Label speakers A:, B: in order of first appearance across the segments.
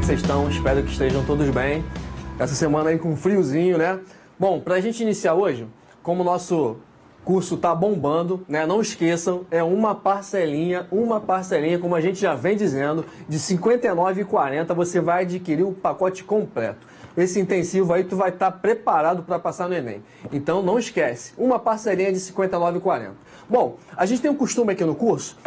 A: que vocês estão? Espero que estejam todos bem. Essa semana aí com friozinho, né? Bom, pra gente iniciar hoje, como o nosso curso tá bombando, né? Não esqueçam, é uma parcelinha, como a gente já vem dizendo, de R$ 59,40 você vai adquirir o pacote completo. Esse intensivo aí tu vai estar preparado para passar no Enem. Então não esquece, uma parcelinha de R$ 59,40. Bom, a gente tem um costume aqui no curso,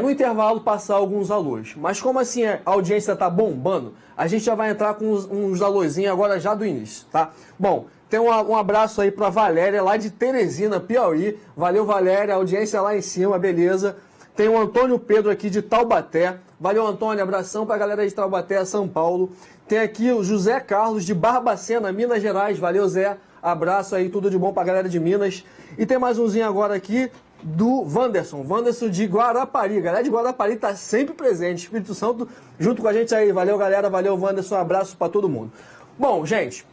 A: no intervalo passar alguns alôs. Mas como assim a audiência está bombando, a gente já vai entrar com uns alôzinhos agora já do início, tá? Bom, tem um abraço aí para Valéria, lá de Teresina, Piauí. Valeu, Valéria, audiência lá em cima, beleza. Tem o Antônio Pedro aqui de Taubaté. Valeu, Antônio, abração para a galera de Taubaté, São Paulo. Tem aqui o José Carlos de Barbacena, Minas Gerais. Valeu, Zé. Abraço aí, tudo de bom para a galera de Minas. E tem mais umzinho agora aqui do Wanderson de Guarapari. A galera de Guarapari tá sempre presente. Espírito Santo junto com a gente aí. Valeu, galera. Valeu, Wanderson. Um abraço para todo mundo. Bom, gente,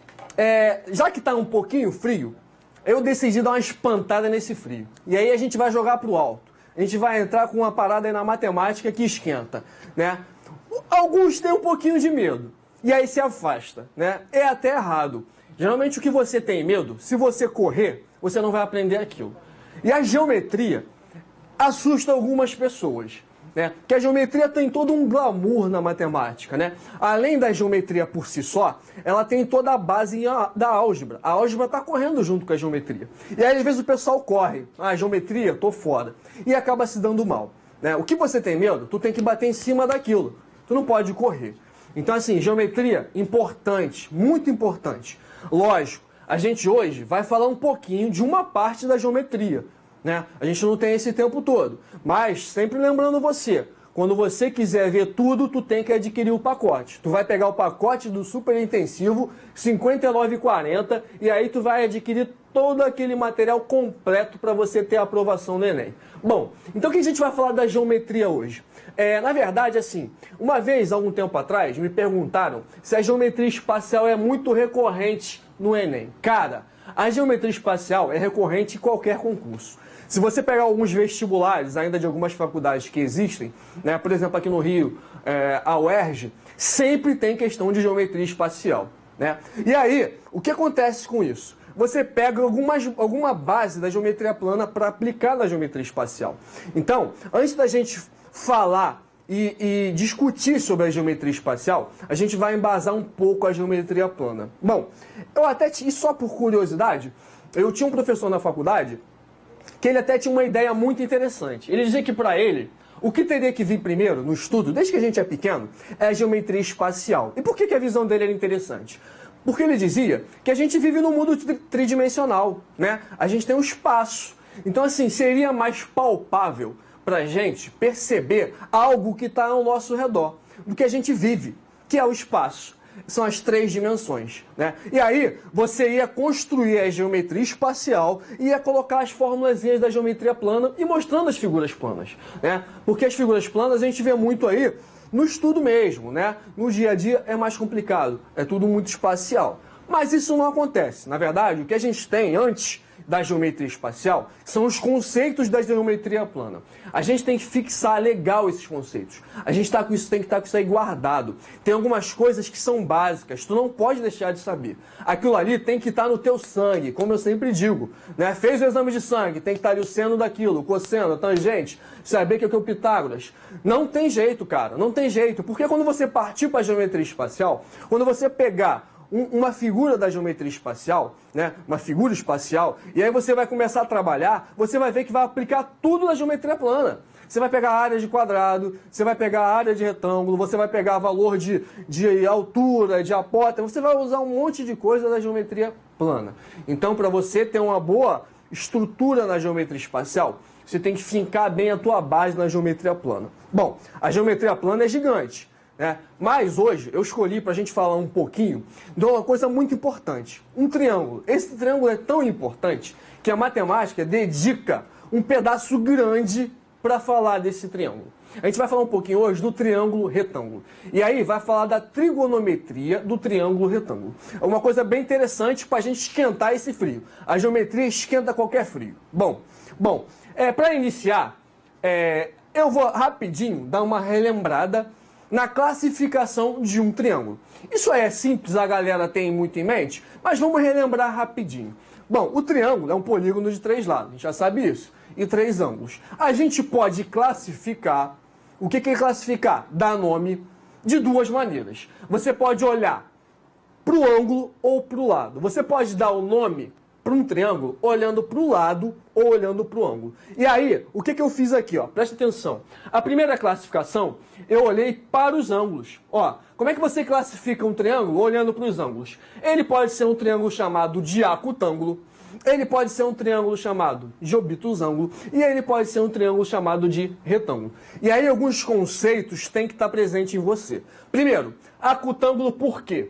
A: já que tá um pouquinho frio, eu decidi dar uma espantada nesse frio. E aí a gente vai jogar pro alto. A gente vai entrar com uma parada aí na matemática que esquenta, né? Alguns têm um pouquinho de medo. E aí se afasta, né? É até errado. Geralmente o que você tem medo, se você correr, você não vai aprender aquilo. E a geometria assusta algumas pessoas, né? Porque a geometria tem todo um glamour na matemática, né? Além da geometria por si só, ela tem toda a base da álgebra. A álgebra está correndo junto com a geometria. E aí às vezes o pessoal corre, geometria, tô fora. E acaba se dando mal, né? O que você tem medo, tu tem que bater em cima daquilo. Tu não pode correr. Então, assim, geometria, importante, muito importante. Lógico, a gente hoje vai falar um pouquinho de uma parte da geometria, né? A gente não tem esse tempo todo. Mas, sempre lembrando você, quando você quiser ver tudo, tu tem que adquirir o pacote. Tu vai pegar o pacote do super intensivo, R$ 59,40, e aí tu vai adquirir todo aquele material completo para você ter a aprovação do Enem. Bom, então o que a gente vai falar da geometria hoje? Na verdade, assim, uma vez, algum tempo atrás, me perguntaram se a geometria espacial é muito recorrente no Enem. Cara, a geometria espacial é recorrente em qualquer concurso. Se você pegar alguns vestibulares, ainda de algumas faculdades que existem, né, por exemplo, aqui no Rio, a UERJ, sempre tem questão de geometria espacial, né? E aí, o que acontece com isso? Você pega alguma base da geometria plana para aplicar na geometria espacial. Então, antes da gente falar e discutir sobre a geometria espacial, a gente vai embasar um pouco a geometria plana. Bom, e só por curiosidade, eu tinha um professor na faculdade que ele até tinha uma ideia muito interessante. Ele dizia que para ele, o que teria que vir primeiro no estudo, desde que a gente é pequeno, é a geometria espacial. E por que a visão dele era interessante? Porque ele dizia que a gente vive num mundo tridimensional, né? A gente tem um espaço. Então, assim, seria mais palpável para a gente perceber algo que está ao nosso redor, do que a gente vive, que é o espaço. São as 3 dimensões, né? E aí, você ia construir a geometria espacial e ia colocar as formulazinhas da geometria plana e mostrando as figuras planas, né? Porque as figuras planas a gente vê muito aí no estudo mesmo, né? No dia a dia é mais complicado, é tudo muito espacial. Mas isso não acontece. Na verdade, o que a gente tem antes da geometria espacial são os conceitos da geometria plana. A gente tem que fixar legal esses conceitos. A gente tem que estar com isso aí guardado. Tem algumas coisas que são básicas, tu não pode deixar de saber. Aquilo ali tem que estar no teu sangue, como eu sempre digo, né? Fez o exame de sangue, tem que estar ali o seno daquilo, o cosseno, a tangente, saber que é o Pitágoras. Não tem jeito, cara, não tem jeito. Porque quando você partir para a geometria espacial, quando você pegar uma figura da geometria espacial, né? Uma figura espacial, e aí você vai começar a trabalhar, você vai ver que vai aplicar tudo na geometria plana. Você vai pegar a área de quadrado, você vai pegar a área de retângulo, você vai pegar valor de altura, de apótese, você vai usar um monte de coisa da geometria plana. Então, para você ter uma boa estrutura na geometria espacial, você tem que fincar bem a tua base na geometria plana. Bom, a geometria plana é gigante, né? Mas hoje eu escolhi para a gente falar um pouquinho de uma coisa muito importante, um triângulo. Esse triângulo é tão importante que a matemática dedica um pedaço grande para falar desse triângulo. A gente vai falar um pouquinho hoje do triângulo retângulo. E aí vai falar da trigonometria do triângulo retângulo. É uma coisa bem interessante para a gente esquentar esse frio. A geometria esquenta qualquer frio. Bom, para iniciar, eu vou rapidinho dar uma relembrada na classificação de um triângulo. Isso aí é simples, a galera tem muito em mente, mas vamos relembrar rapidinho. Bom, o triângulo é um polígono de 3 lados, a gente já sabe isso, e 3 ângulos. A gente pode classificar, o que é classificar? Dar nome de 2 maneiras. Você pode olhar para o ângulo ou para o lado. Você pode dar o nome para um triângulo olhando para o lado ou olhando para o ângulo. E aí, o que eu fiz aqui? Ó? Presta atenção. A primeira classificação, eu olhei para os ângulos. Ó, como é que você classifica um triângulo olhando para os ângulos? Ele pode ser um triângulo chamado de acutângulo, ele pode ser um triângulo chamado de obtusângulo e ele pode ser um triângulo chamado de retângulo. E aí alguns conceitos têm que estar presentes em você. Primeiro, acutângulo por quê?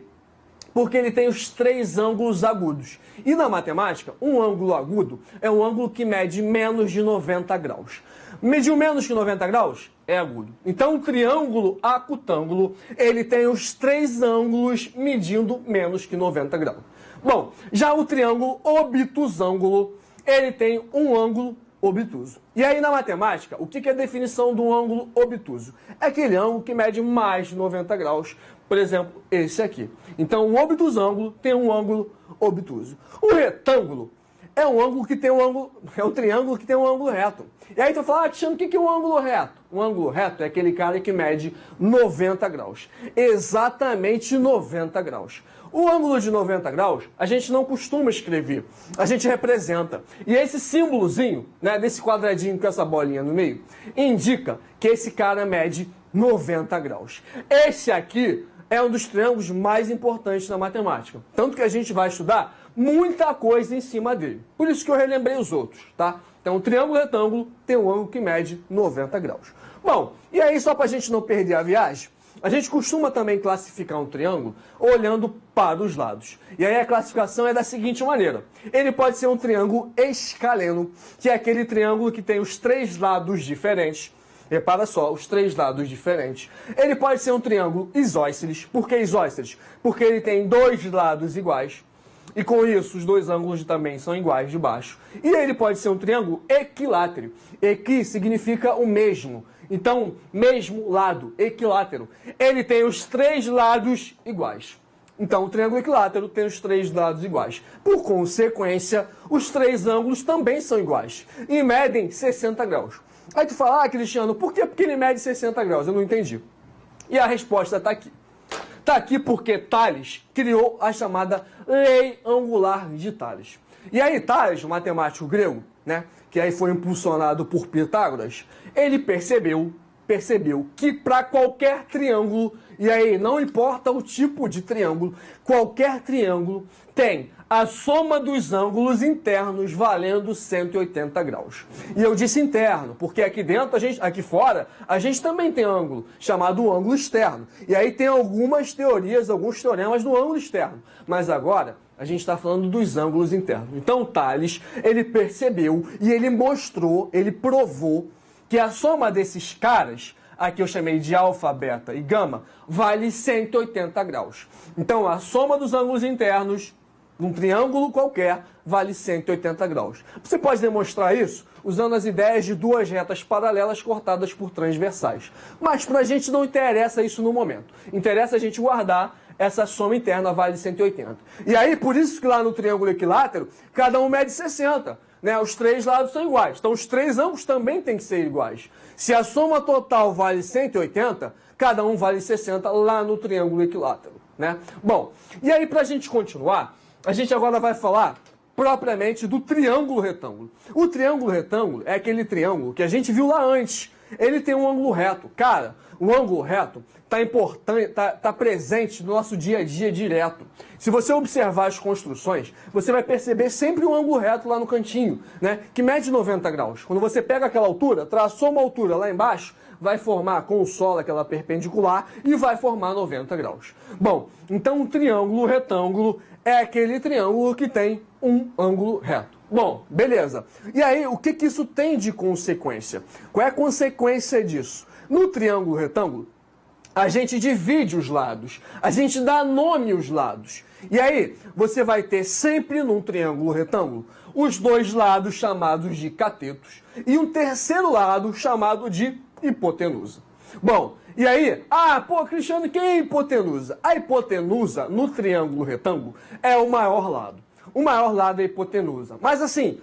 A: Porque ele tem os 3 ângulos agudos. E na matemática, um ângulo agudo é um ângulo que mede menos de 90 graus. Mediu menos que 90 graus? É agudo. Então, o triângulo acutângulo, ele tem os 3 ângulos medindo menos que 90 graus. Bom, já o triângulo obtusângulo, ele tem um ângulo obtuso. E aí, na matemática, o que é a definição de um ângulo obtuso? É aquele ângulo que mede mais de 90 graus, por exemplo, esse aqui. Então, o obtusângulo tem um ângulo obtuso. O retângulo é um ângulo que tem um ângulo, é um triângulo que tem um ângulo reto. E aí tu fala, Cristiano, o que é um ângulo reto? Um ângulo reto é aquele cara que mede 90 graus. Exatamente 90 graus. O ângulo de 90 graus, a gente não costuma escrever, a gente representa. E esse símbolozinho, né, desse quadradinho com essa bolinha no meio, indica que esse cara mede 90 graus. Esse aqui é um dos triângulos mais importantes na matemática. Tanto que a gente vai estudar muita coisa em cima dele. Por isso que eu relembrei os outros, tá? Então, o triângulo retângulo tem um ângulo que mede 90 graus. Bom, e aí só para a gente não perder a viagem, a gente costuma também classificar um triângulo olhando para os lados. E aí a classificação é da seguinte maneira. Ele pode ser um triângulo escaleno, que é aquele triângulo que tem os 3 lados diferentes. Repara só, os 3 lados diferentes. Ele pode ser um triângulo isósceles. Por que isósceles? Porque ele tem 2 lados iguais. E com isso, os 2 ângulos também são iguais de baixo. E ele pode ser um triângulo equilátero. Equi significa o mesmo. Então, mesmo lado, equilátero. Ele tem os 3 lados iguais. Então, o triângulo equilátero tem os 3 lados iguais. Por consequência, os 3 ângulos também são iguais. E medem 60 graus. Aí tu fala, Cristiano, por quê? Porque ele mede 60 graus. Eu não entendi. E a resposta está aqui. Está aqui porque Tales criou a chamada lei angular de Tales. E aí Tales, o matemático grego, né, que aí foi impulsionado por Pitágoras, ele percebeu que para qualquer triângulo, e aí não importa o tipo de triângulo, qualquer triângulo tem a soma dos ângulos internos valendo 180 graus. E eu disse interno, porque aqui dentro, aqui fora, a gente também tem ângulo, chamado ângulo externo. E aí tem algumas teorias, alguns teoremas do ângulo externo. Mas agora, a gente está falando dos ângulos internos. Então, Tales, ele percebeu e ele mostrou, ele provou que a soma desses caras, aqui eu chamei de alfa, beta e gama, vale 180 graus. Então, a soma dos ângulos internos num triângulo qualquer vale 180 graus. Você pode demonstrar isso usando as ideias de 2 retas paralelas cortadas por transversais. Mas para a gente não interessa isso no momento. Interessa a gente guardar essa soma interna vale 180. E aí, por isso que lá no triângulo equilátero, cada um mede 60. Né? Os 3 lados são iguais. Então, os 3 ângulos também têm que ser iguais. Se a soma total vale 180, cada um vale 60 lá no triângulo equilátero. Né? Bom, e aí para a gente continuar, a gente agora vai falar propriamente do triângulo retângulo. O triângulo retângulo é aquele triângulo que a gente viu lá antes. Ele tem um ângulo reto. Cara, o ângulo reto está presente no nosso dia a dia direto. Se você observar as construções, você vai perceber sempre um ângulo reto lá no cantinho, né, que mede 90 graus. Quando você pega aquela altura, traçou uma altura lá embaixo, vai formar com o solo aquela perpendicular e vai formar 90 graus. Bom, então um triângulo retângulo é aquele triângulo que tem um ângulo reto. Bom, beleza. E aí, o que isso tem de consequência? Qual é a consequência disso? No triângulo retângulo, a gente divide os lados, a gente dá nome aos lados. E aí, você vai ter sempre num triângulo retângulo os 2 lados chamados de catetos e um terceiro lado chamado de hipotenusa. Bom, e aí, pô, Cristiano, quem é a hipotenusa? A hipotenusa no triângulo retângulo é o maior lado. O maior lado é a hipotenusa. Mas assim,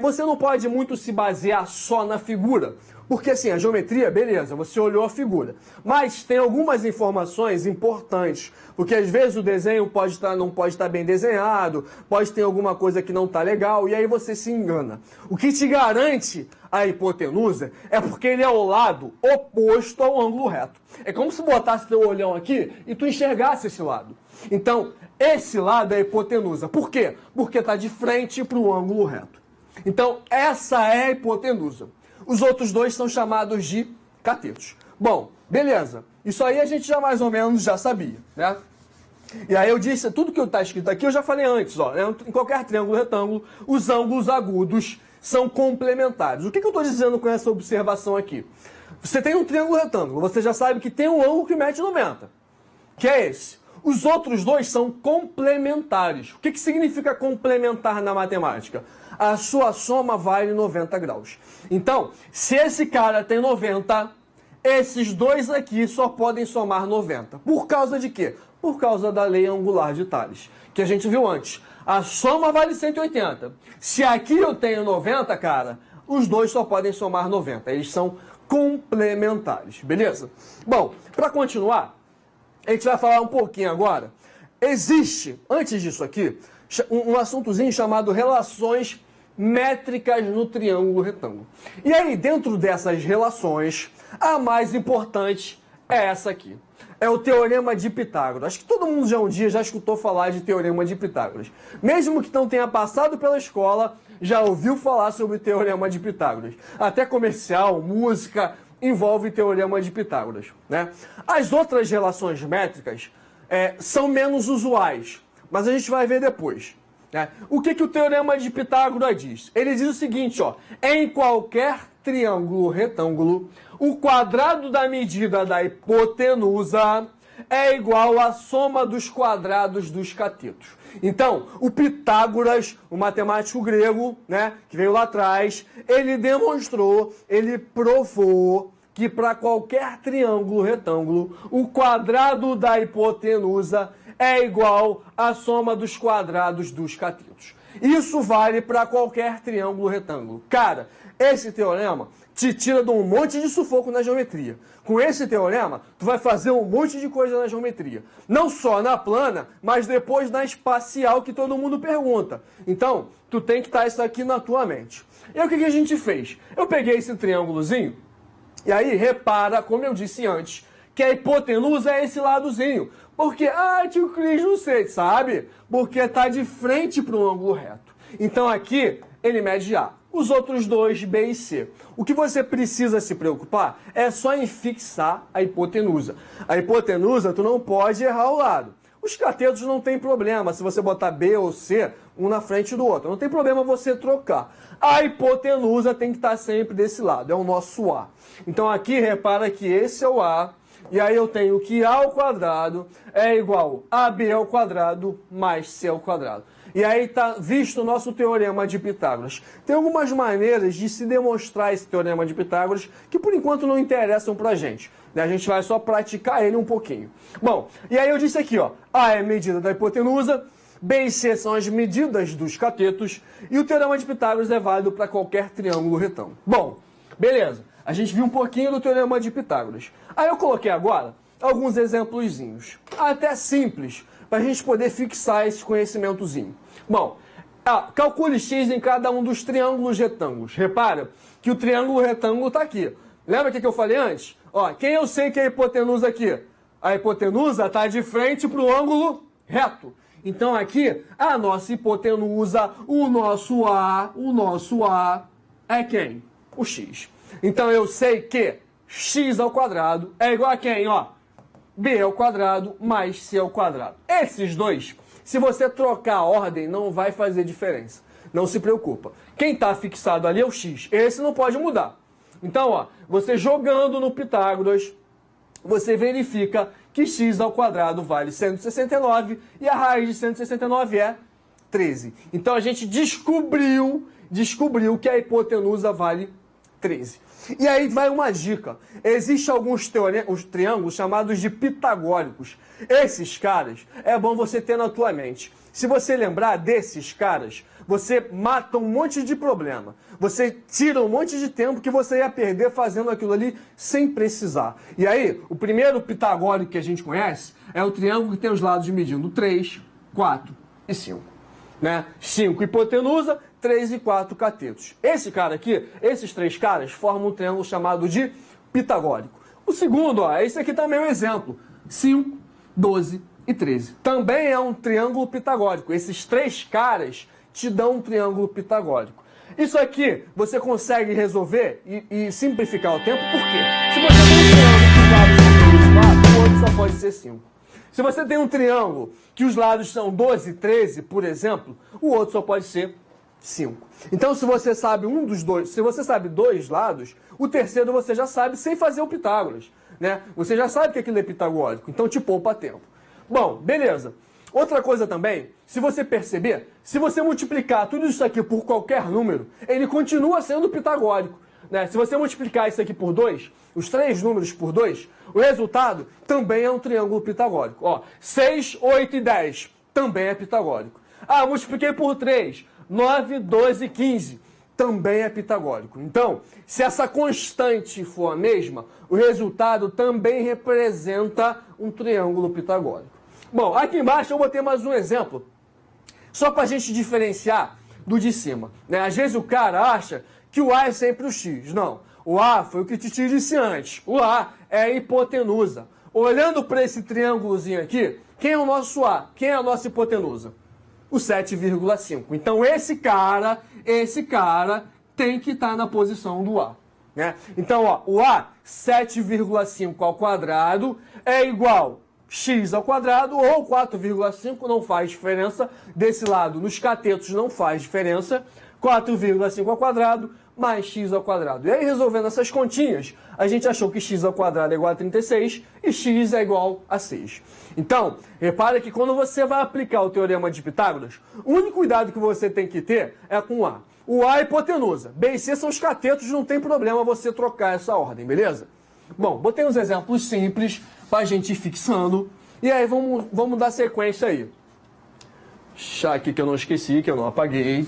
A: você não pode muito se basear só na figura. Porque assim, a geometria, beleza, você olhou a figura. Mas tem algumas informações importantes. Porque às vezes o desenho não pode estar bem desenhado, pode ter alguma coisa que não está legal, e aí você se engana. O que te garante a hipotenusa é porque ele é o lado oposto ao ângulo reto. É como se botasse teu olhão aqui e tu enxergasse esse lado. Então, esse lado é a hipotenusa. Por quê? Porque está de frente para o ângulo reto. Então, essa é a hipotenusa. Os outros dois são chamados de catetos. Bom, beleza. Isso aí a gente já mais ou menos já sabia, né? E aí eu disse, tudo que está escrito aqui eu já falei antes, ó. Em qualquer triângulo retângulo, os ângulos agudos são complementares. O que eu estou dizendo com essa observação aqui? Você tem um triângulo retângulo, você já sabe que tem um ângulo que mede 90, que é esse. Os outros dois são complementares. O que significa complementar na matemática? A sua soma vale 90 graus. Então, se esse cara tem 90, esses dois aqui só podem somar 90. Por causa de quê? Por causa da lei angular de Tales, que a gente viu antes. A soma vale 180. Se aqui eu tenho 90, cara, os dois só podem somar 90. Eles são complementares, beleza? Bom, para continuar, a gente vai falar um pouquinho agora. Existe, antes disso aqui, um assuntozinho chamado relações métricas no triângulo retângulo. E aí, dentro dessas relações, a mais importante é essa aqui. É o Teorema de Pitágoras. Acho que todo mundo já um dia já escutou falar de Teorema de Pitágoras. Mesmo que não tenha passado pela escola, já ouviu falar sobre o Teorema de Pitágoras. Até comercial, música, envolve Teorema de Pitágoras, né? As outras relações métricas são menos usuais, mas a gente vai ver depois. O que o Teorema de Pitágoras diz? Ele diz o seguinte, ó, em qualquer triângulo retângulo, o quadrado da medida da hipotenusa é igual à soma dos quadrados dos catetos. Então, o Pitágoras, o matemático grego, né, que veio lá atrás, ele demonstrou, ele provou que para qualquer triângulo retângulo, o quadrado da hipotenusa é igual à soma dos quadrados dos catetos. Isso vale para qualquer triângulo retângulo. Cara, esse teorema te tira de um monte de sufoco na geometria. Com esse teorema, tu vai fazer um monte de coisa na geometria. Não só na plana, mas depois na espacial, que todo mundo pergunta. Então, tu tem que estar isso aqui na tua mente. E aí, o que a gente fez? Eu peguei esse triângulozinho, e aí, repara, como eu disse antes, que a hipotenusa é esse ladozinho. Porque, tio Cris, não sei, sabe? Porque está de frente para um ângulo reto. Então, aqui, ele mede A. Os outros dois, B e C. O que você precisa se preocupar é só em fixar a hipotenusa. A hipotenusa, tu não pode errar o lado. Os catetos não tem problema se você botar B ou C, um na frente do outro. Não tem problema você trocar. A hipotenusa tem que estar sempre desse lado, é o nosso A. Então aqui, repara que esse é o A, e aí eu tenho que A ao quadrado é igual a AB ao quadrado mais C ao quadrado. E aí está visto o nosso Teorema de Pitágoras. Tem algumas maneiras de se demonstrar esse Teorema de Pitágoras que por enquanto não interessam pra gente. A gente vai só praticar ele um pouquinho. Bom, e aí eu disse aqui, ó, A é a medida da hipotenusa, B e C são as medidas dos catetos, e o Teorema de Pitágoras é válido para qualquer triângulo retângulo. Bom, beleza. A gente viu um pouquinho do Teorema de Pitágoras. Aí eu coloquei agora alguns exemplozinhos, até simples, para a gente poder fixar esse conhecimentozinho. Bom, calcule x em cada um dos triângulos retângulos. Repara que o triângulo retângulo está aqui. Lembra o que eu falei antes? Ó, quem eu sei que é a hipotenusa aqui? A hipotenusa está de frente para o ângulo reto. Então aqui, a nossa hipotenusa, o nosso A é quem? O x. Então eu sei que x ao quadrado é igual a quem? Ó, b ao quadrado mais c ao quadrado. Esses dois, se você trocar a ordem, não vai fazer diferença. Não se preocupa. Quem está fixado ali é o x. Esse não pode mudar. Então, ó, você jogando no Pitágoras, você verifica que x ao quadrado vale 169 e a raiz de 169 é 13. Então a gente descobriu que a hipotenusa vale 13. E aí vai uma dica. Existem alguns os triângulos chamados de pitagóricos. Esses caras é bom você ter na tua mente. Se você lembrar desses caras, você mata um monte de problema. Você tira um monte de tempo que você ia perder fazendo aquilo ali sem precisar. E aí, o primeiro pitagórico que a gente conhece é o triângulo que tem os lados medindo 3, 4 e 5. Né? 5 hipotenusa, 3 e 4 catetos. Esse cara aqui, esses três caras, formam um triângulo chamado de pitagórico. O segundo, ó, esse aqui também é um exemplo. 5, 12 e 13. Também é um triângulo pitagórico. Esses três caras te dão um triângulo pitagórico. Isso aqui você consegue resolver e simplificar o tempo, por quê? Se você tem um triângulo que os lados são 4, o outro só pode ser 5. Se você tem um triângulo que os lados são 12 e 13, por exemplo, o outro só pode ser 5. Então, se você sabe um dos dois, se você sabe dois lados, o terceiro você já sabe sem fazer o Pitágoras, né? Você já sabe que aquilo é pitagórico, então te poupa tempo. Bom, beleza. Outra coisa também, se você perceber, se você multiplicar tudo isso aqui por qualquer número, ele continua sendo pitagórico, né? Se você multiplicar isso aqui por 2, os três números por 2, o resultado também é um triângulo pitagórico. Ó, 6, 8 e 10 também é pitagórico. Ah, multipliquei por 3, 9, 12 e 15 também é pitagórico. Então, se essa constante for a mesma, o resultado também representa um triângulo pitagórico. Bom, aqui embaixo eu botei mais um exemplo, só para a gente diferenciar do de cima, né? Às vezes o cara acha que o A é sempre o X. Não, o A foi o que te disse antes. O A é a hipotenusa. Olhando para esse triângulozinho aqui, quem é o nosso A? Quem é a nossa hipotenusa? O 7,5. Então esse cara tem que estar na posição do A, né? Então, ó, o A, 7,5 ao quadrado é igual x ao quadrado ou 4,5, não faz diferença. Desse lado, nos catetos, não faz diferença. 4,5 ao quadrado mais x ao quadrado. E aí, resolvendo essas continhas, a gente achou que x ao quadrado é igual a 36 e x é igual a 6. Então, repare que quando você vai aplicar o teorema de Pitágoras, o único cuidado que você tem que ter é com o A. O A é hipotenusa. B e C são os catetos, não tem problema você trocar essa ordem, beleza? Bom, botei uns exemplos simples para a gente ir fixando. E aí, vamos dar sequência aí. Deixa aqui que eu não esqueci, que eu não apaguei.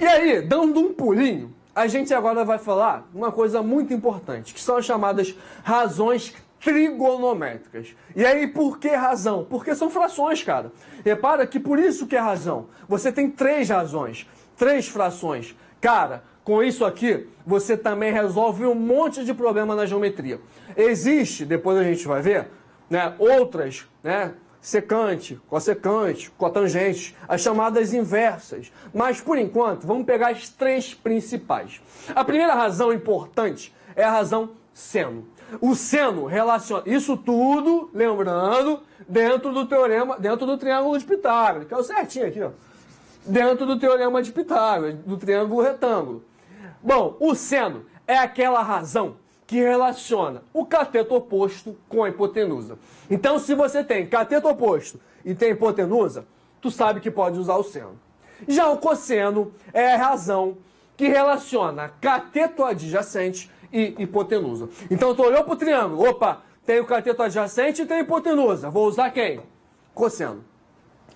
A: E aí, dando um pulinho, a gente agora vai falar uma coisa muito importante, que são as chamadas razões trigonométricas. E aí, por que razão? Porque são frações, cara. Repara que por isso que é razão. Você tem três razões, três frações. Cara, com isso aqui, você também resolve um monte de problema na geometria. Existe, depois a gente vai ver, né, outras, né, secante, cossecante, cotangente, as chamadas inversas. Mas, por enquanto, vamos pegar as três principais. A primeira razão importante é a razão seno. O seno relaciona... Isso tudo, lembrando, dentro do teorema, dentro do triângulo de Pitágoras, que é o certinho aqui, ó. Dentro do teorema de Pitágoras, do triângulo retângulo. Bom, o seno é aquela razão que relaciona o cateto oposto com a hipotenusa. Então, se você tem cateto oposto e tem hipotenusa, tu sabe que pode usar o seno. Já o cosseno é a razão que relaciona cateto adjacente e hipotenusa. Então, tu olhou para o triângulo, opa, tem o cateto adjacente e tem a hipotenusa. Vou usar quem? Cosseno.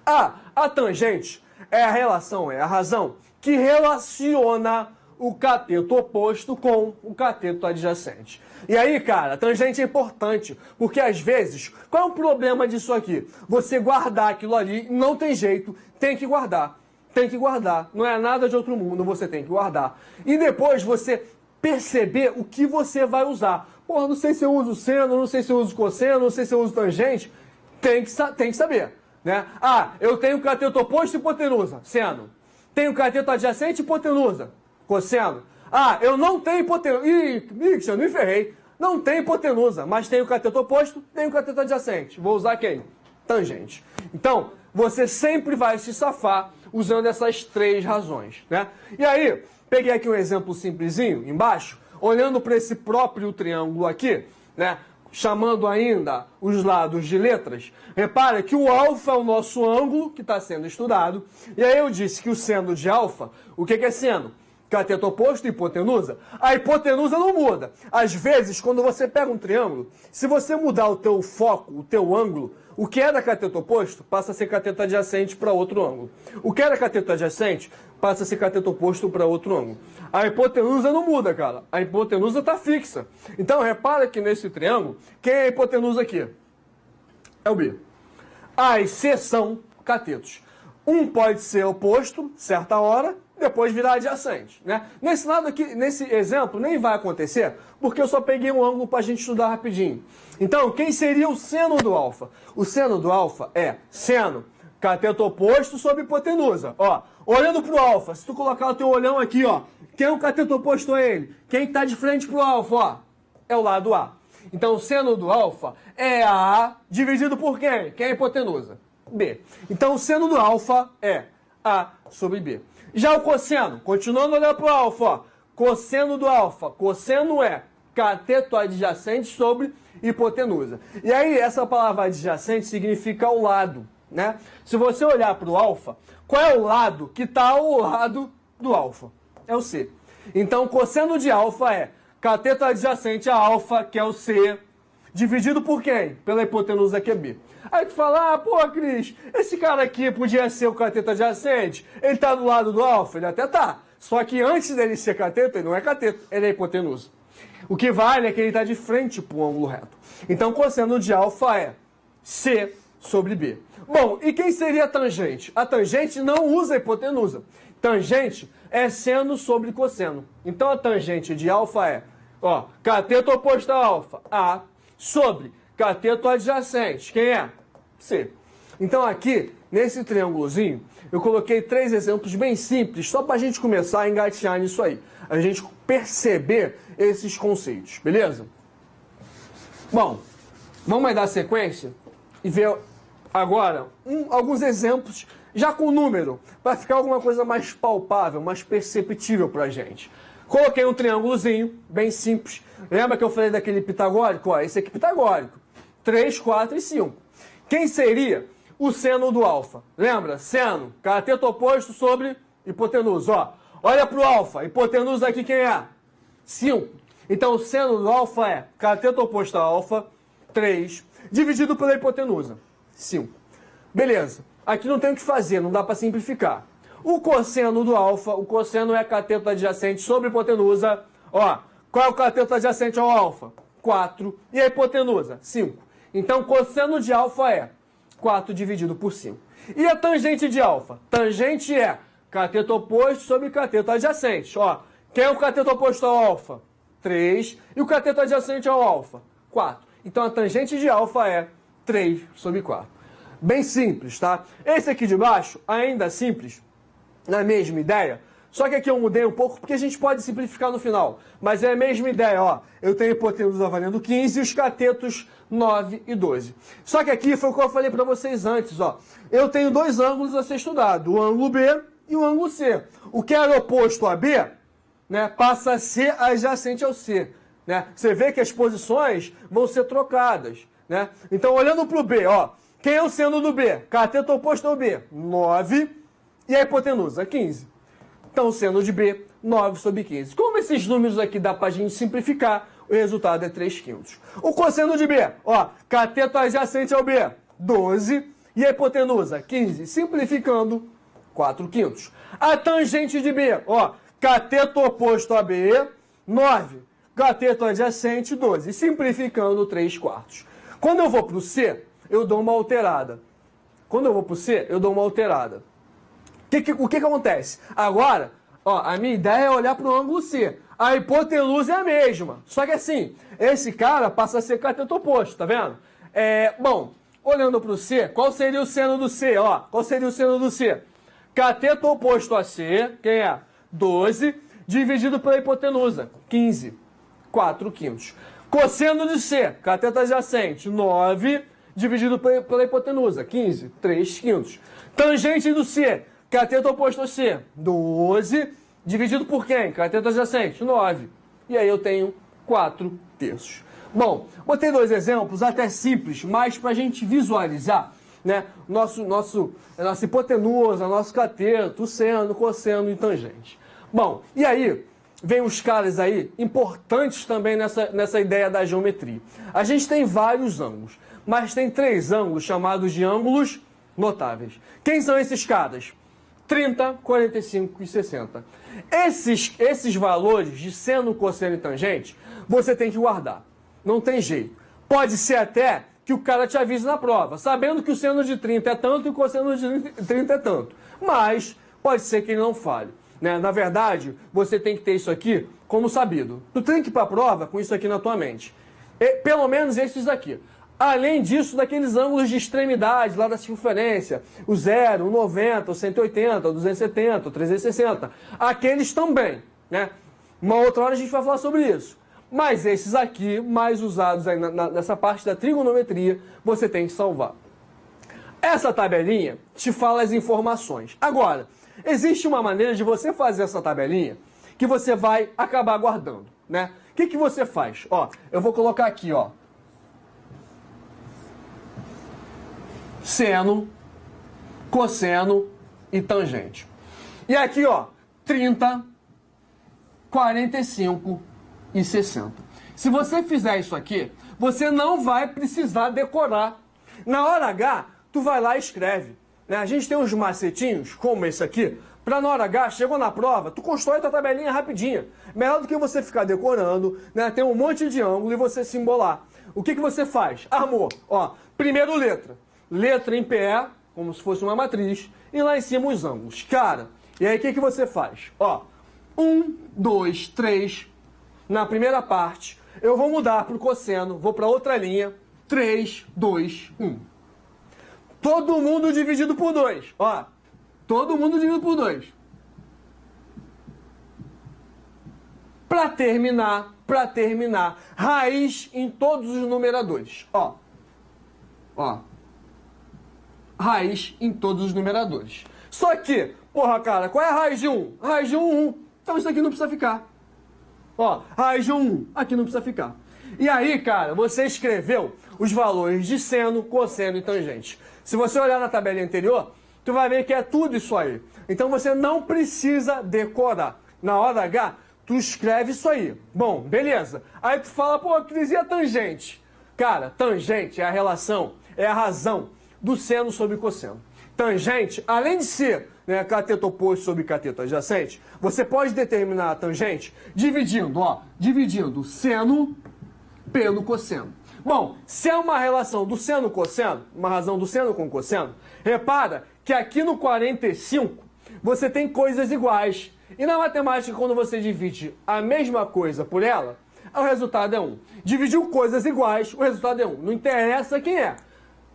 A: A tangente é a razão que relaciona o cateto oposto com o cateto adjacente. E aí, cara, tangente é importante, porque às vezes, qual é o problema disso aqui? Você guardar aquilo ali, não tem jeito, tem que guardar. Tem que guardar. Não é nada de outro mundo, você tem que guardar. E depois você perceber o que você vai usar. Porra, não sei se eu uso seno, não sei se eu uso cosseno, não sei se eu uso tangente. Tem que saber, né? Eu tenho cateto oposto e hipotenusa, seno. Tenho cateto adjacente e hipotenusa, cosseno. Eu não tenho hipotenusa. Eu me ferrei. Não tenho hipotenusa, mas tenho cateto oposto, tenho cateto adjacente. Vou usar quem? Tangente. Então, você sempre vai se safar usando essas três razões, né? E aí, peguei aqui um exemplo simplesinho, embaixo, olhando para esse próprio triângulo aqui, né? Chamando ainda os lados de letras, repara que o alfa é o nosso ângulo que está sendo estudado, e aí eu disse que o seno de alfa, o que é seno? cateto oposto e hipotenusa, a hipotenusa não muda. Às vezes, quando você pega um triângulo, se você mudar o teu foco, o teu ângulo, o que era cateto oposto passa a ser cateto adjacente para outro ângulo. O que era cateto adjacente passa a ser cateto oposto para outro ângulo. A hipotenusa não muda, cara. A hipotenusa está fixa. Então, repara que nesse triângulo, quem é a hipotenusa aqui? É o B. A e C são catetos. Um pode ser oposto, certa hora, depois virar adjacente, né? Nesse exemplo, nem vai acontecer, porque eu só peguei um ângulo para a gente estudar rapidinho. Então, quem seria o seno do alfa? O seno do alfa é seno, cateto oposto sobre hipotenusa. Ó, olhando para o alfa, se tu colocar o teu olhão aqui, ó, quem é o cateto oposto a ele? Quem está de frente para o alfa, ó, é o lado A. Então, o seno do alfa é A dividido por quem? Quem é a hipotenusa? B. Então, o seno do alfa é A sobre B. Já o cosseno, continuando olhando para o alfa, ó, cosseno do alfa, cosseno é cateto adjacente sobre hipotenusa. E aí, essa palavra adjacente significa ao lado, né? Se você olhar para o alfa, qual é o lado que está ao lado do alfa? É o C. Então, cosseno de alfa é cateto adjacente a alfa, que é o C, dividido por quem? Pela hipotenusa, que é B. Aí tu fala, pô, Cris, esse cara aqui podia ser o cateto adjacente, ele tá do lado do alfa? Ele até tá. Só que antes dele ser cateto, ele não é cateto, ele é hipotenusa. O que vale é que ele tá de frente pro ângulo reto. Então, cosseno de alfa é C sobre B. Bom, e quem seria a tangente? A tangente não usa hipotenusa. Tangente é seno sobre cosseno. Então, a tangente de alfa é, ó, cateto oposto a alfa, A, sobre cateto adjacente. Quem é? C. Então aqui, nesse triângulozinho, eu coloquei 3 exemplos bem simples, só para a gente começar a engatear nisso aí. A gente perceber esses conceitos, beleza? Bom, vamos dar sequência e ver agora alguns exemplos, já com número, para ficar alguma coisa mais palpável, mais perceptível para a gente. Coloquei um triângulozinho, bem simples. Lembra que eu falei daquele pitagórico? Ó, esse aqui é pitagórico. 3, 4 e 5. Quem seria o seno do alfa? Lembra? Seno, cateto oposto sobre hipotenusa. Ó, olha para o alfa. Hipotenusa aqui quem é? 5. Então, o seno do alfa é cateto oposto a alfa, 3, dividido pela hipotenusa, 5. Beleza. Aqui não tem o que fazer, não dá para simplificar. O cosseno do alfa, o cosseno é cateto adjacente sobre hipotenusa. Ó, qual é o cateto adjacente ao alfa? 4. E a hipotenusa? 5. Então, cosseno de alfa é 4 dividido por 5. E a tangente de alfa? Tangente é cateto oposto sobre cateto adjacente. Ó, quem é o cateto oposto ao alfa? 3. E o cateto adjacente ao alfa? 4. Então, a tangente de alfa é 3 sobre 4. Bem simples, tá? Esse aqui de baixo, ainda simples, na mesma ideia, só que aqui eu mudei um pouco porque a gente pode simplificar no final. Mas é a mesma ideia, ó. Eu tenho a hipotenusa valendo 15 e os catetos 9 e 12. Só que aqui foi o que eu falei para vocês antes, ó. Eu tenho 2 ângulos a ser estudado, o ângulo B e o ângulo C. O que era oposto a B, né, passa a ser adjacente ao C. Né? Você vê que as posições vão ser trocadas. Né? Então, olhando para o B, ó. Quem é o seno do B? Cateto oposto ao B, 9. E a hipotenusa, 15. Então, o seno de B, 9 sobre 15. Como esses números aqui dá para a gente simplificar, o resultado é 3/5. O cosseno de B, ó, cateto adjacente ao B, 12. E a hipotenusa, 15. Simplificando, 4/5. A tangente de B, ó, cateto oposto a B, 9. Cateto adjacente, 12. Simplificando, 3/4. Quando eu vou para o C, eu dou uma alterada. Quando eu vou para o C, eu dou uma alterada. O que acontece? Agora, ó, a minha ideia é olhar para o ângulo C. A hipotenusa é a mesma. Só que assim, esse cara passa a ser cateto oposto, tá vendo? Bom, olhando para o C, qual seria o seno do C? Ó, qual seria o seno do C? Cateto oposto a C, quem é? 12, dividido pela hipotenusa, 15. 4/5. Cosseno de C, cateto adjacente, 9, dividido pela hipotenusa, 15. 3/5. Tangente do C, cateto oposto a C, 12, dividido por quem? Cateto adjacente, 9. E aí eu tenho 4/3. Bom, botei 2 exemplos até simples, mas para a gente visualizar, né, nossa hipotenusa, nosso cateto, seno, cosseno e tangente. Bom, e aí vem os caras aí importantes também nessa ideia da geometria. A gente tem vários ângulos, mas tem 3 ângulos chamados de ângulos notáveis. Quem são esses caras? 30, 45 e 60. Esses valores de seno, cosseno e tangente, você tem que guardar. Não tem jeito. Pode ser até que o cara te avise na prova, sabendo que o seno de 30 é tanto e o cosseno de 30 é tanto. Mas pode ser que ele não fale. Né? Na verdade, você tem que ter isso aqui como sabido. Tu tem que ir para a prova com isso aqui na tua mente. Pelo menos esses aqui. Além disso, daqueles ângulos de extremidade lá da circunferência, o 0, o 90, o 180, o 270, o 360, aqueles também, né? Uma outra hora a gente vai falar sobre isso. Mas esses aqui, mais usados aí nessa parte da trigonometria, você tem que salvar. Essa tabelinha te fala as informações. Agora, existe uma maneira de você fazer essa tabelinha que você vai acabar guardando, né? O que você faz? Ó, eu vou colocar aqui, ó. Seno, cosseno e tangente. E aqui, ó, 30, 45 e 60. Se você fizer isso aqui, você não vai precisar decorar. Na hora H, tu vai lá e escreve. Né? A gente tem uns macetinhos, como esse aqui, para na hora H, chegou na prova, tu constrói tua tabelinha rapidinha. Melhor do que você ficar decorando, né? Tem um monte de ângulo e você se embolar. O que você faz? Armou. Ó, primeiro letra. Letra em pé, como se fosse uma matriz, e lá em cima os ângulos. Cara, e aí o que você faz? Ó, 1, 2, 3, na primeira parte, eu vou mudar para o cosseno, vou para outra linha, 3, 2, 1. Todo mundo dividido por 2, ó, todo mundo dividido por 2. Para terminar, raiz em todos os numeradores, ó, raiz em todos os numeradores. Só que, porra, cara, qual é a raiz de 1? Raiz de 1, 1. Então isso aqui não precisa ficar. Ó, raiz de 1, aqui não precisa ficar. E aí, cara, você escreveu os valores de seno, cosseno e tangente. Se você olhar na tabela anterior, tu vai ver que é tudo isso aí. Então você não precisa decorar. Na hora H, tu escreve isso aí. Bom, beleza. Aí tu fala, pô, Cris, e a tangente? Cara, tangente é a relação, é a razão do seno sobre cosseno. Tangente, além de ser, né, cateto oposto sobre cateto adjacente, você pode determinar a tangente dividindo seno pelo cosseno. Bom, se é uma relação do seno-cosseno, uma razão do seno com cosseno, repara que aqui no 45 você tem coisas iguais. E na matemática, quando você divide a mesma coisa por ela, o resultado é 1. Dividiu coisas iguais, o resultado é 1. Não interessa quem é.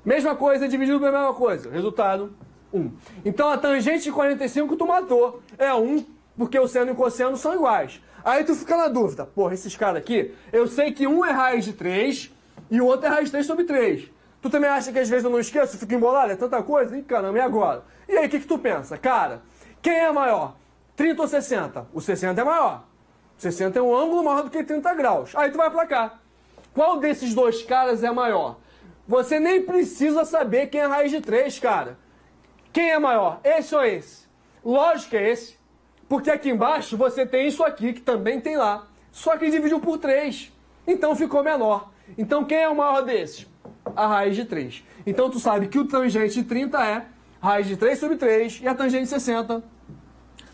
A: Mesma coisa dividido pela mesma coisa. Resultado, 1. Então a tangente de 45 tu matou. É 1, porque o seno e o cosseno são iguais. Aí tu fica na dúvida. Porra, esses caras aqui, eu sei que um é raiz de 3 e o outro é raiz de 3 sobre 3. Tu também acha que às vezes eu não esqueço, fico embolado, é tanta coisa? Ih, caramba, e agora? E aí, o que tu pensa? Cara, quem é maior? 30 ou 60? O 60 é maior. 60 é um ângulo maior do que 30 graus. Aí tu vai pra cá. Qual desses dois caras é maior? Você nem precisa saber quem é a raiz de 3, cara. Quem é maior? Esse ou esse? Lógico que é esse. Porque aqui embaixo você tem isso aqui, que também tem lá. Só que dividiu por 3. Então ficou menor. Então quem é o maior desses? A raiz de 3. Então tu sabe que o tangente de 30 é raiz de 3 sobre 3 e a tangente de 60,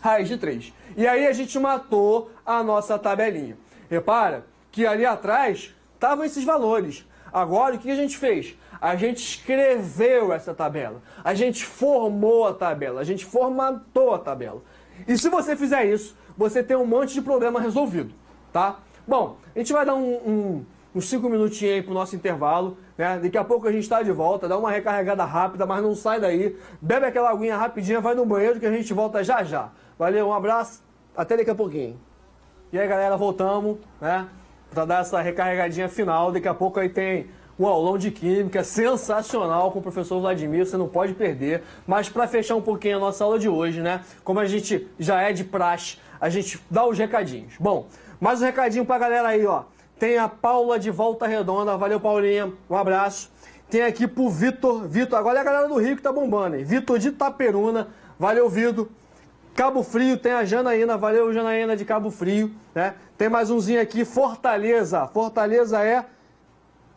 A: raiz de 3. E aí a gente matou a nossa tabelinha. Repara que ali atrás estavam esses valores. Agora, o que a gente fez? A gente escreveu essa tabela. A gente formou a tabela. A gente formatou a tabela. E se você fizer isso, você tem um monte de problema resolvido, tá? Bom, a gente vai dar uns 5 minutinhos aí pro nosso intervalo, né? Daqui a pouco a gente está de volta, dá uma recarregada rápida, mas não sai daí. Bebe aquela aguinha rapidinha, vai no banheiro que a gente volta já já. Valeu, um abraço, até daqui a pouquinho. E aí, galera, voltamos, né? Para dar essa recarregadinha final. Daqui a pouco aí tem um aulão de química sensacional com o professor Vladimir, você não pode perder. Mas para fechar um pouquinho a nossa aula de hoje, né? Como a gente já é de praxe, a gente dá os recadinhos. Bom, mais um recadinho pra galera aí, ó. Tem a Paula de Volta Redonda, valeu Paulinha, um abraço. Tem aqui pro Vitor, agora é a galera do Rio que tá bombando, hein? Vitor de Itaperuna, valeu Vitor. Cabo Frio, tem a Janaína, valeu Janaína de Cabo Frio, né? Tem mais umzinho aqui, Fortaleza. Fortaleza é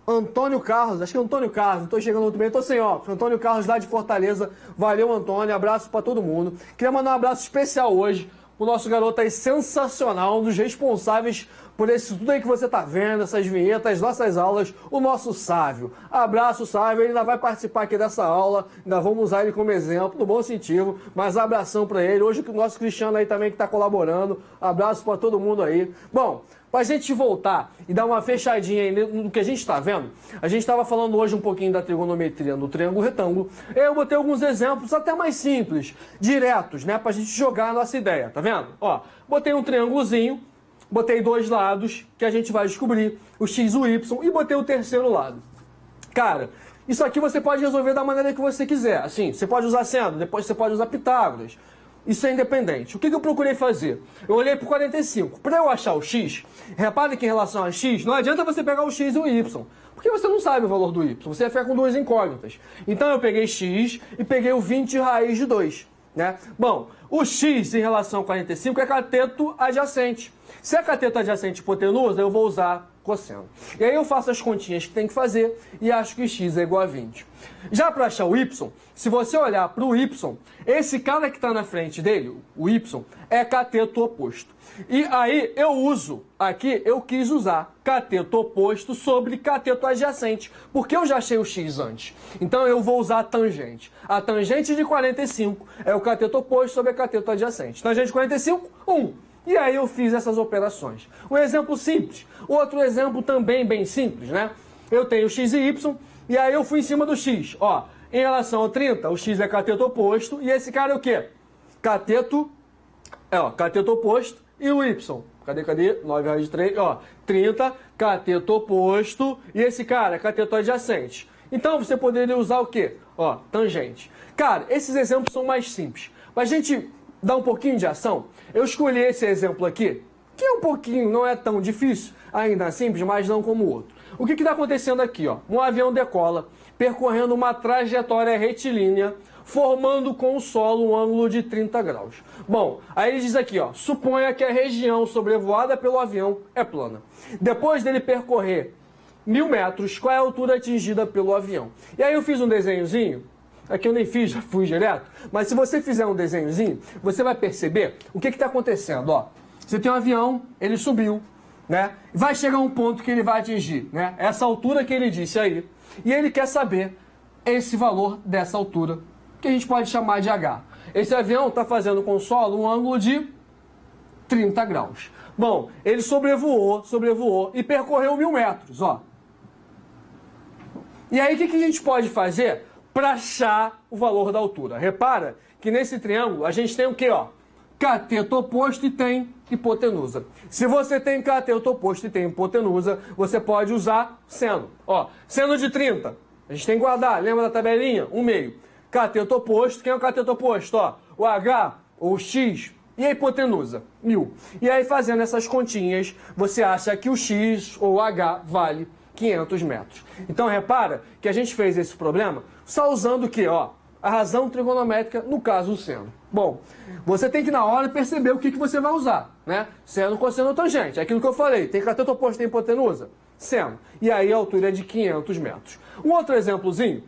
A: Antônio Carlos, acho que é Antônio Carlos, não estou chegando muito bem, estou sem óculos. Antônio Carlos lá de Fortaleza, valeu Antônio, abraço para todo mundo. Queria mandar um abraço especial hoje pro nosso garoto aí sensacional, um dos responsáveis por esse tudo aí que você tá vendo, essas vinhetas, nossas aulas, o nosso Sávio. Abraço, Sávio, ele ainda vai participar aqui dessa aula, ainda vamos usar ele como exemplo, no bom sentido, mas abração para ele. Hoje o nosso Cristiano aí também que tá colaborando, abraço para todo mundo aí. Bom, para a gente voltar e dar uma fechadinha aí no que a gente está vendo, a gente estava falando hoje um pouquinho da trigonometria no triângulo retângulo. Eu botei alguns exemplos até mais simples, diretos, né, para a gente jogar a nossa ideia, tá vendo? Ó, botei um triângulozinho, botei dois lados que a gente vai descobrir, o x e o y, e botei o terceiro lado. Cara, isso aqui você pode resolver da maneira que você quiser. Assim, você pode usar seno, depois você pode usar Pitágoras. Isso é independente. O que eu procurei fazer? Eu olhei para o 45. Para eu achar o x, repare que em relação a x, não adianta você pegar o x e o y, porque você não sabe o valor do y, você vai ficar com duas incógnitas. Então eu peguei x e peguei o 20 raiz de 2. Né? Bom, o x em relação ao 45 é cateto adjacente. Se é cateto adjacente hipotenusa, eu vou usar cosseno. E aí eu faço as continhas que tem que fazer e acho que x é igual a 20. Já para achar o y, se você olhar para o y, esse cara que está na frente dele, o y, é cateto oposto. E aí eu uso, aqui eu quis usar cateto oposto sobre cateto adjacente, porque eu já achei o x antes. Então eu vou usar a tangente. A tangente de 45 é o cateto oposto sobre a cateto adjacente. Tangente de 45, 1. E aí eu fiz essas operações. Um exemplo simples. Outro exemplo também bem simples, né? Eu tenho x e y, e aí eu fui em cima do x. Ó, em relação ao 30, o x é cateto oposto, e esse cara é o quê? Cateto oposto, e o y. Cadê? 9 raiz de 3, ó. 30, cateto oposto, e esse cara é cateto adjacente. Então você poderia usar o quê? Ó, tangente. Cara, esses exemplos são mais simples. Pra gente dar um pouquinho de ação, eu escolhi esse exemplo aqui, que é um pouquinho, não é tão difícil, ainda simples, mas não como o outro. O que está acontecendo aqui? Ó? Um avião decola, percorrendo uma trajetória retilínea, formando com o solo um ângulo de 30 graus. Bom, aí ele diz aqui, ó, suponha que a região sobrevoada pelo avião é plana. Depois dele percorrer 1000 metros, qual é a altura atingida pelo avião? E aí eu fiz um desenhozinho. Aqui eu nem fiz, já fui direto. Mas se você fizer um desenhozinho, você vai perceber o que está acontecendo. Ó, você tem um avião, ele subiu, né? Vai chegar um ponto que ele vai atingir, né? Essa altura que ele disse aí. E ele quer saber esse valor dessa altura, que a gente pode chamar de H. Esse avião está fazendo com o solo um ângulo de 30 graus. Bom, ele sobrevoou e percorreu 1000 metros, ó. E aí o que a gente pode fazer para achar o valor da altura? Repara que nesse triângulo a gente tem o quê, ó? Cateto oposto e tem hipotenusa. Se você tem cateto oposto e tem hipotenusa, você pode usar seno. Ó, seno de 30. A gente tem que guardar, lembra da tabelinha? 1/2. Cateto oposto, quem é o cateto oposto? Ó, o H ou o X e a hipotenusa, 1000. E aí fazendo essas continhas, você acha que o X ou o H vale 500 metros. Então repara que a gente fez esse problema só usando o quê? Ó, a razão trigonométrica, no caso o seno. Bom, você tem que na hora perceber o que você vai usar, né? Seno, cosseno, tangente. É aquilo que eu falei. Tem cateto oposto, tem hipotenusa? Seno. E aí a altura é de 500 metros. Um outro exemplozinho,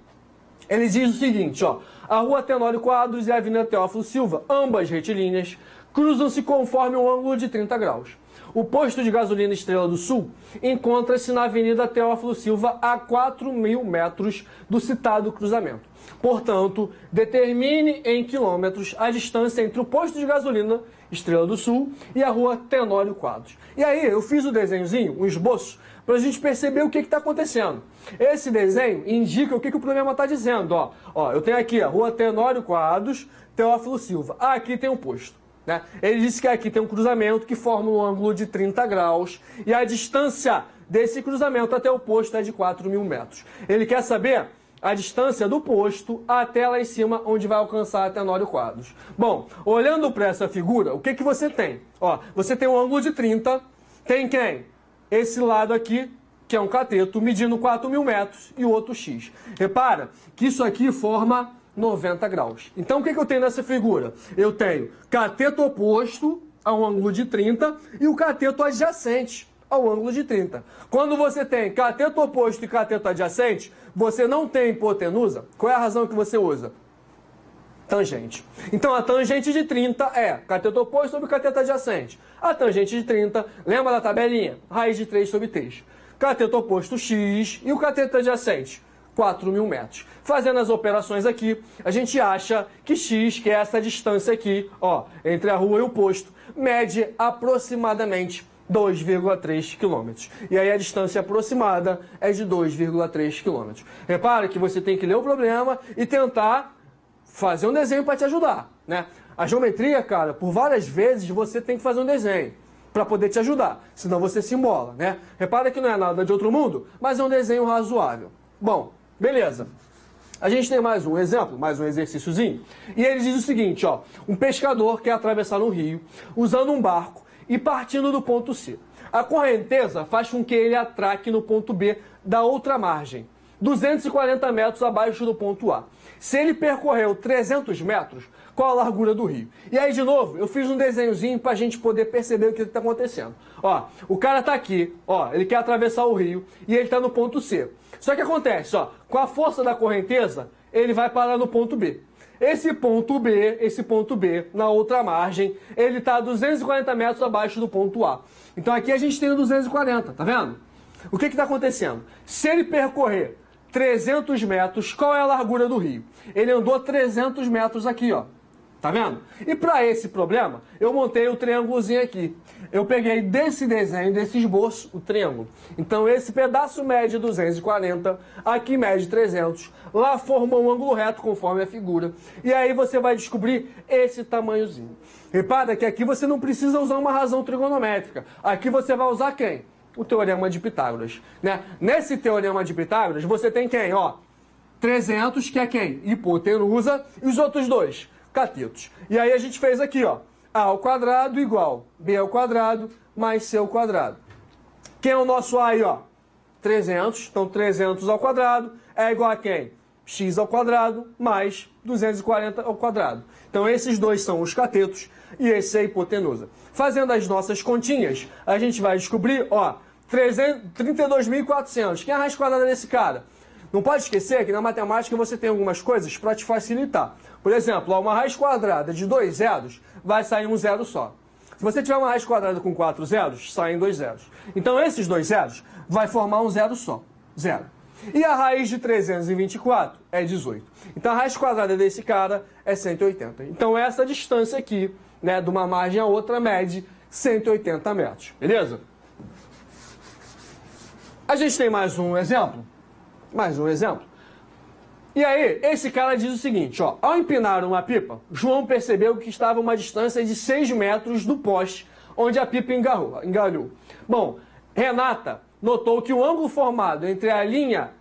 A: ele diz o seguinte, ó. A rua Tenório Quadros e a Avenida Teófilo Silva, ambas retilíneas, cruzam-se conforme um ângulo de 30 graus. O posto de gasolina Estrela do Sul encontra-se na Avenida Teófilo Silva a 4.000 metros do citado cruzamento. Portanto, determine em quilômetros a distância entre o posto de gasolina Estrela do Sul e a rua Tenório Quadros. E aí eu fiz o desenhozinho, um esboço, para a gente perceber o que está acontecendo. Esse desenho indica o que o problema está dizendo. Ó, eu tenho aqui a rua Tenório Quadros, Teófilo Silva. Aqui tem um posto. Né? Ele disse que aqui tem um cruzamento que forma um ângulo de 30 graus e a distância desse cruzamento até o posto é de 4.000 metros. Ele quer saber a distância do posto até lá em cima, onde vai alcançar a Tenório Quadros. Bom, olhando para essa figura, o que você tem? Ó, você tem um ângulo de 30, tem quem? Esse lado aqui, que é um cateto, medindo 4.000 metros, e o outro X. Repara que isso aqui forma 90 graus. Então, o que eu tenho nessa figura? Eu tenho cateto oposto ao ângulo de 30 e o cateto adjacente ao ângulo de 30. Quando você tem cateto oposto e cateto adjacente, você não tem hipotenusa. Qual é a razão que você usa? Tangente. Então, a tangente de 30 é cateto oposto sobre cateto adjacente. A tangente de 30, lembra da tabelinha? Raiz de 3 sobre 3. Cateto oposto x e o cateto adjacente, 4.000 metros. Fazendo as operações aqui, a gente acha que x, que é essa distância aqui, ó, entre a rua e o posto, mede aproximadamente 2,3 km. E aí a distância aproximada é de 2,3 km. Repara que você tem que ler o problema e tentar fazer um desenho para te ajudar, né? A geometria, cara, por várias vezes você tem que fazer um desenho para poder te ajudar, senão você se embola, né? Repara que não é nada de outro mundo, mas é um desenho razoável. Bom, beleza. A gente tem mais um exemplo, mais um exercíciozinho, e ele diz o seguinte, ó, um pescador quer atravessar um rio usando um barco e partindo do ponto C. A correnteza faz com que ele atraque no ponto B da outra margem, 240 metros abaixo do ponto A. Se ele percorreu 300 metros, qual a largura do rio? E aí, de novo, eu fiz um desenhozinho para a gente poder perceber o que está acontecendo. Ó, o cara está aqui, ó, ele quer atravessar o rio e ele está no ponto C. Só que acontece, ó, com a força da correnteza, ele vai parar no ponto B. Esse ponto B, na outra margem, ele está a 240 metros abaixo do ponto A. Então aqui a gente tem o 240, tá vendo? O que está acontecendo? Se ele percorrer 300 metros, qual é a largura do rio? Ele andou 300 metros aqui, ó. Tá vendo? E para esse problema, eu montei o triângulozinho aqui. Eu peguei desse desenho, desse esboço, o triângulo. Então esse pedaço mede 240, aqui mede 300. Lá forma um ângulo reto conforme a figura. E aí você vai descobrir esse tamanhozinho. Repara que aqui você não precisa usar uma razão trigonométrica. Aqui você vai usar quem? O Teorema de Pitágoras, né? Nesse Teorema de Pitágoras, você tem quem? Ó, 300, que é quem? Hipotenusa, e os outros dois? Catetos. E aí a gente fez aqui, ó, A ao quadrado igual B ao quadrado mais C ao quadrado. Quem é o nosso A aí, ó? 300, então 300 ao quadrado é igual a quem? X ao quadrado mais 240 ao quadrado. Então esses dois são os catetos e esse é a hipotenusa. Fazendo as nossas continhas, a gente vai descobrir, ó, 32.400. Quem é a raiz quadrada desse cara? Não pode esquecer que na matemática você tem algumas coisas para te facilitar. Por exemplo, ó, uma raiz quadrada de 2 zeros vai sair um zero só. Se você tiver uma raiz quadrada com 4 zeros, saem 2 zeros. Então esses 2 zeros vai formar um zero só. Zero. E a raiz de 324 é 18. Então a raiz quadrada desse cara é 180. Então essa distância aqui, né, de uma margem a outra, mede 180 metros. Beleza? A gente tem mais um exemplo. Mais um exemplo. E aí, esse cara diz o seguinte, ó, ao empinar uma pipa, João percebeu que estava a uma distância de 6 metros do poste onde a pipa engalhou. Bom, Renata notou que o ângulo formado entre a linha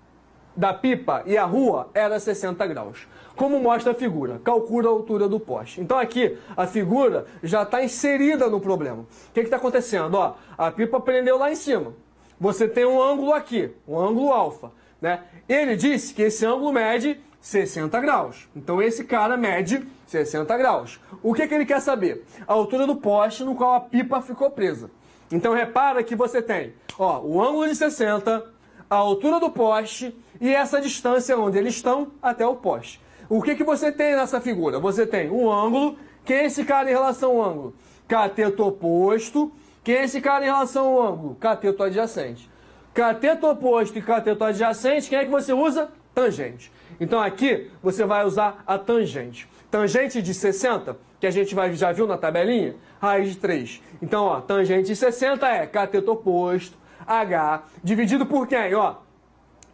A: da pipa e a rua era 60 graus. Como mostra a figura, calcula a altura do poste. Então aqui, a figura já está inserida no problema. O que está acontecendo? Ó, a pipa prendeu lá em cima. Você tem um ângulo aqui, um ângulo alfa, né? Ele disse que esse ângulo mede 60 graus. Então esse cara mede 60 graus. O que ele quer saber? A altura do poste no qual a pipa ficou presa. Então repara que você tem, ó, o ângulo de 60, a altura do poste e essa distância onde eles estão até o poste. O que você tem nessa figura? Você tem um ângulo, que é esse cara em relação ao ângulo? Cateto oposto. Que é esse cara em relação ao ângulo? Cateto adjacente. Cateto oposto e cateto adjacente, quem é que você usa? Tangente. Então aqui você vai usar a tangente. Tangente de 60, que a gente já viu na tabelinha, raiz de 3. Então, ó, tangente de 60 é cateto oposto, H, dividido por quem? Ó,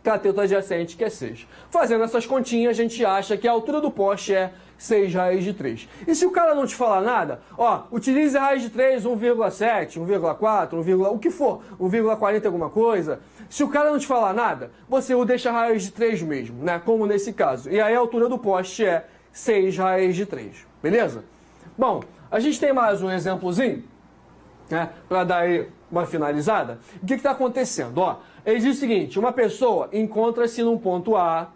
A: cateto adjacente, que é 6. Fazendo essas continhas, a gente acha que a altura do poste é 6 raiz de 3. E se o cara não te falar nada, ó, utilize a raiz de 3, 1,7, 1,4, o que for, 1,40 alguma coisa. Se o cara não te falar nada, você o deixa a raiz de 3 mesmo, né? Como nesse caso. E aí a altura do poste é 6 raiz de 3. Beleza? Bom, a gente tem mais um exemplozinho, né? Para dar aí uma finalizada. O que está acontecendo? Ó, ele diz o seguinte, uma pessoa encontra-se num ponto A,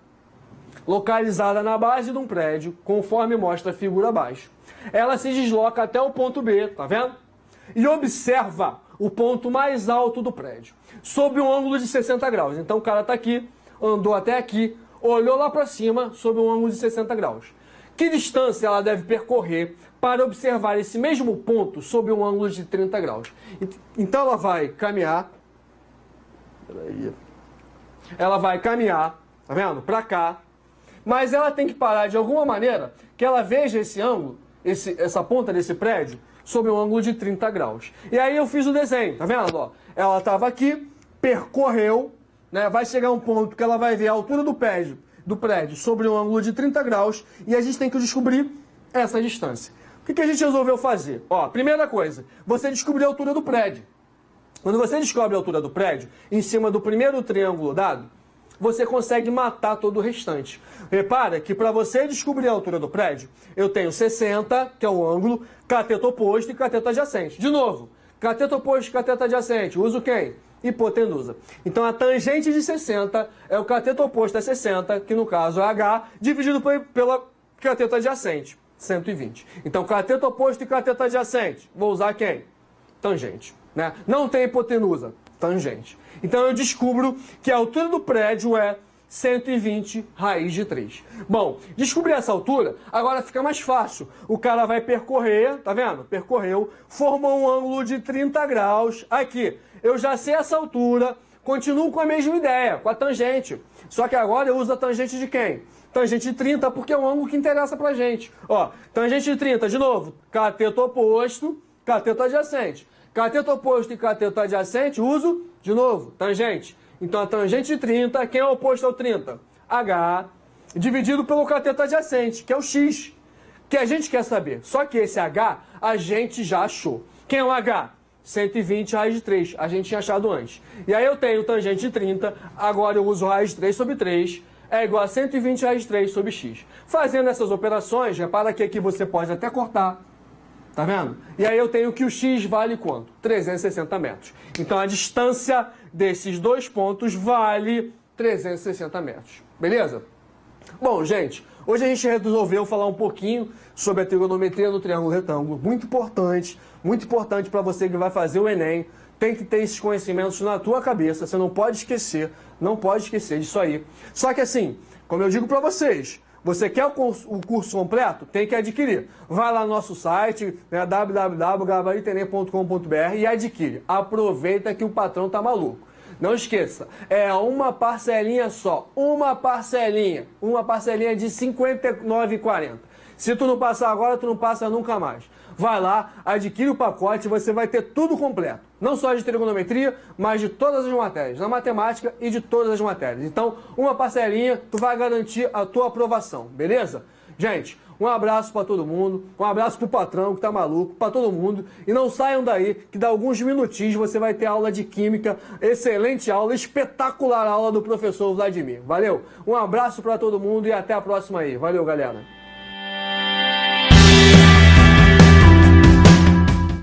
A: localizada na base de um prédio, conforme mostra a figura abaixo. Ela se desloca até o ponto B, tá vendo? E observa o ponto mais alto do prédio, sob um ângulo de 60 graus. Então o cara está aqui, andou até aqui, olhou lá para cima, sob um ângulo de 60 graus. Que distância ela deve percorrer para observar esse mesmo ponto sob um ângulo de 30 graus? Então ela vai caminhar, tá vendo? Para cá, mas ela tem que parar de alguma maneira que ela veja esse ângulo, essa ponta desse prédio, sob um ângulo de 30 graus. E aí eu fiz o desenho, tá vendo? Ó, ela estava aqui, percorreu, né? Vai chegar um ponto que ela vai ver a altura do prédio sobre um ângulo de 30 graus e a gente tem que descobrir essa distância. O que a gente resolveu fazer? Ó, primeira coisa, você descobriu a altura do prédio. Quando você descobre a altura do prédio, em cima do primeiro triângulo dado, você consegue matar todo o restante. Repara que para você descobrir a altura do prédio, eu tenho 60, que é o ângulo, cateto oposto e cateto adjacente. De novo, cateto oposto e cateto adjacente, uso quem? Hipotenusa. Então a tangente de 60 é o cateto oposto a 60, que no caso é H, dividido pela cateto adjacente, 120. Então cateto oposto e cateto adjacente, vou usar quem? Tangente. Né? Não tem hipotenusa, tangente. Então eu descubro que a altura do prédio é 120 raiz de 3. Bom, descobrir essa altura, agora fica mais fácil. O cara vai percorrer, tá vendo? Percorreu, formou um ângulo de 30 graus. Aqui, eu já sei essa altura, continuo com a mesma ideia, com a tangente. Só que agora eu uso a tangente de quem? Tangente de 30, porque é um ângulo que interessa pra gente. Ó, tangente de 30, de novo, cateto oposto, cateto adjacente. Cateto oposto e cateto adjacente, uso, de novo, tangente. Então a tangente de 30, quem é oposto ao 30? H, dividido pelo cateto adjacente, que é o X, que a gente quer saber. Só que esse H, a gente já achou. Quem é o H? 120 raiz de 3, a gente tinha achado antes. E aí eu tenho tangente de 30, agora eu uso raiz de 3 sobre 3, é igual a 120 raiz de 3 sobre X. Fazendo essas operações, repara que aqui você pode até cortar. Tá vendo? E aí eu tenho que o X vale quanto? 360 metros. Então a distância desses dois pontos vale 360 metros. Beleza? Bom, gente, hoje a gente resolveu falar um pouquinho sobre a trigonometria no triângulo retângulo. Muito importante para você que vai fazer o Enem. Tem que ter esses conhecimentos na tua cabeça. Você não pode esquecer disso aí. Só que assim, como eu digo para vocês, você quer o curso completo? Tem que adquirir. Vai lá no nosso site, né, www.gabaritenem.com.br e adquire. Aproveita que o patrão tá maluco. Não esqueça, é uma parcelinha só. Uma parcelinha de R$ 59,40. Se tu não passar agora, tu não passa nunca mais. Vai lá, adquire o pacote e você vai ter tudo completo. Não só de trigonometria, mas de todas as matérias. Na matemática e de todas as matérias. Então, uma parcelinha, tu vai garantir a tua aprovação, beleza? Gente, um abraço para todo mundo, um abraço pro patrão que tá maluco, para todo mundo. E não saiam daí, que dá alguns minutinhos você vai ter aula de química, excelente aula, espetacular aula do professor Vladimir. Valeu? Um abraço para todo mundo e até a próxima aí. Valeu, galera.